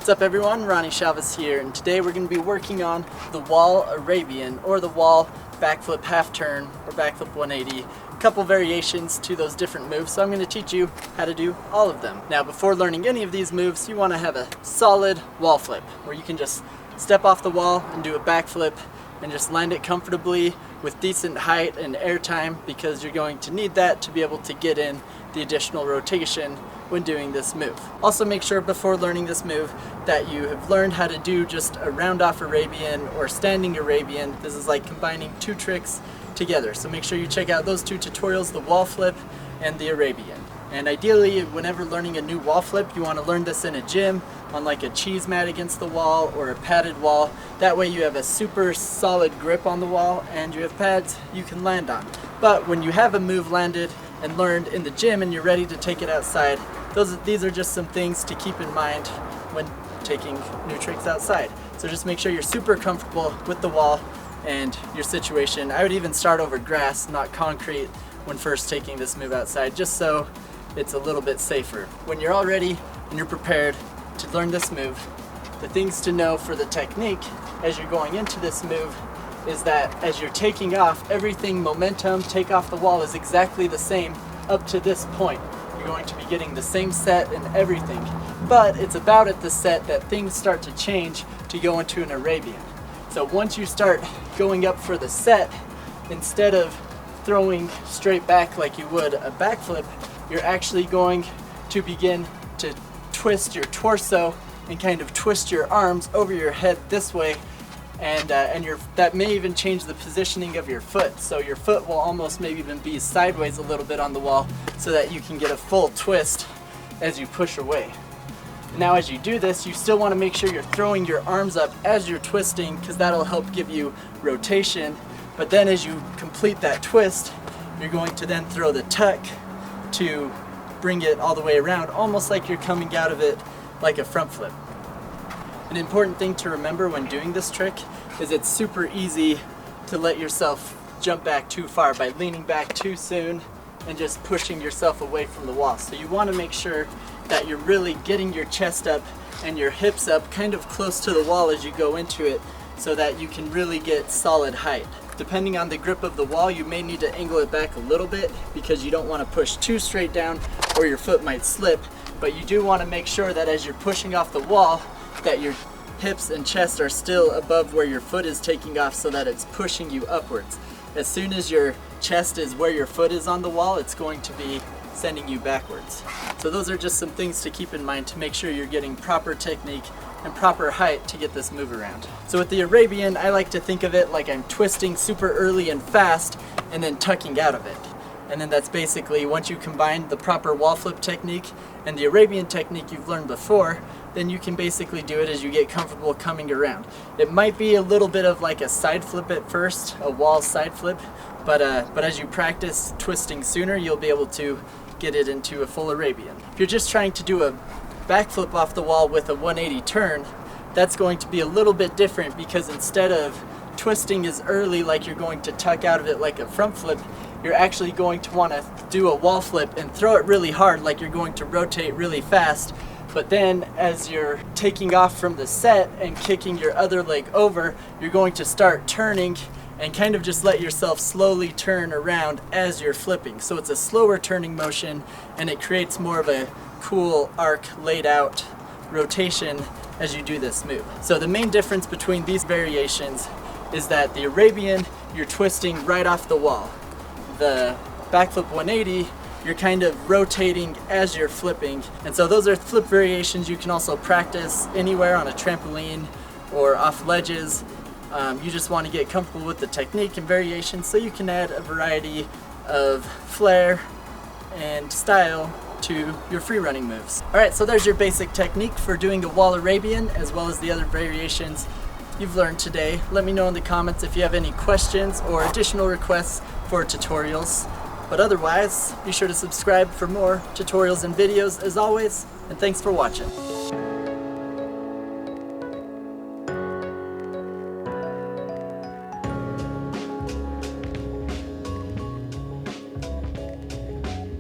What's up everyone, Ronnie Chavez here, and today we're going to be working on the wall Arabian, or the wall backflip half turn, or backflip 180. A couple variations to those different moves, so I'm going to teach you how to do all of them. Now before learning any of these moves, you want to have a solid wall flip, where you can just step off the wall and do a backflip, and just land it comfortably with decent height and air time, because you're going to need that to be able to get in the additional rotation when doing this move. Also make sure before learning this move that you have learned how to do just a round off Arabian or standing Arabian. This is like combining two tricks together. So make sure you check out those two tutorials, the wall flip and the Arabian. And ideally, whenever learning a new wall flip, you want to learn this in a gym on like a cheese mat against the wall or a padded wall. That way you have a super solid grip on the wall and you have pads you can land on. But when you have a move landed and learned in the gym and you're ready to take it outside, these are just some things to keep in mind when taking new tricks outside. So just make sure you're super comfortable with the wall and your situation. I would even start over grass, not concrete, when first taking this move outside, just so it's a little bit safer. When you're all ready and you're prepared to learn this move, the things to know for the technique as you're going into this move is that as you're taking off, everything momentum, take off the wall is exactly the same up to this point. You're going to be getting the same set and everything. But it's about at the set that things start to change to go into an Arabian. So once you start going up for the set, instead of throwing straight back like you would a backflip, you're actually going to begin to twist your torso and kind of twist your arms over your head this way, and that may even change the positioning of your foot. So your foot will almost maybe even be sideways a little bit on the wall so that you can get a full twist as you push away. Now as you do this, you still want to make sure you're throwing your arms up as you're twisting, because that'll help give you rotation. But then as you complete that twist, you're going to then throw the tuck to bring it all the way around, almost like you're coming out of it like a front flip. An important thing to remember when doing this trick is it's super easy to let yourself jump back too far by leaning back too soon and just pushing yourself away from the wall. So you want to make sure that you're really getting your chest up and your hips up kind of close to the wall as you go into it, so that you can really get solid height. Depending on the grip of the wall, you may need to angle it back a little bit because you don't want to push too straight down or your foot might slip. But you do want to make sure that as you're pushing off the wall, that your hips and chest are still above where your foot is taking off, so that it's pushing you upwards. As soon as your chest is where your foot is on the wall, it's going to be sending you backwards. So those are just some things to keep in mind to make sure you're getting proper technique and proper height to get this move around. So with the Arabian, I like to think of it like I'm twisting super early and fast and then tucking out of it. And then that's basically, once you combine the proper wall flip technique and the Arabian technique you've learned before, then you can basically do it as you get comfortable coming around. It might be a little bit of like a side flip at first, a wall side flip, but as you practice twisting sooner, you'll be able to get it into a full Arabian. If you're just trying to do a backflip off the wall with a 180 turn, that's going to be a little bit different, because instead of twisting as early like you're going to tuck out of it like a front flip, you're actually going to want to do a wall flip and throw it really hard like you're going to rotate really fast. But then as you're taking off from the set and kicking your other leg over, you're going to start turning and kind of just let yourself slowly turn around as you're flipping. So it's a slower turning motion and it creates more of a cool arc laid out rotation as you do this move. So the main difference between these variations is that the Arabian, you're twisting right off the wall. The backflip 180, you're kind of rotating as you're flipping. And so those are flip variations you can also practice anywhere on a trampoline or off ledges. You just want to get comfortable with the technique and variations, so you can add a variety of flair and style to your free running moves. Alright, so there's your basic technique for doing a wall Arabian, as well as the other variations you've learned today. Let me know in the comments if you have any questions or additional requests for tutorials. But otherwise, be sure to subscribe for more tutorials and videos as always, and thanks for watching.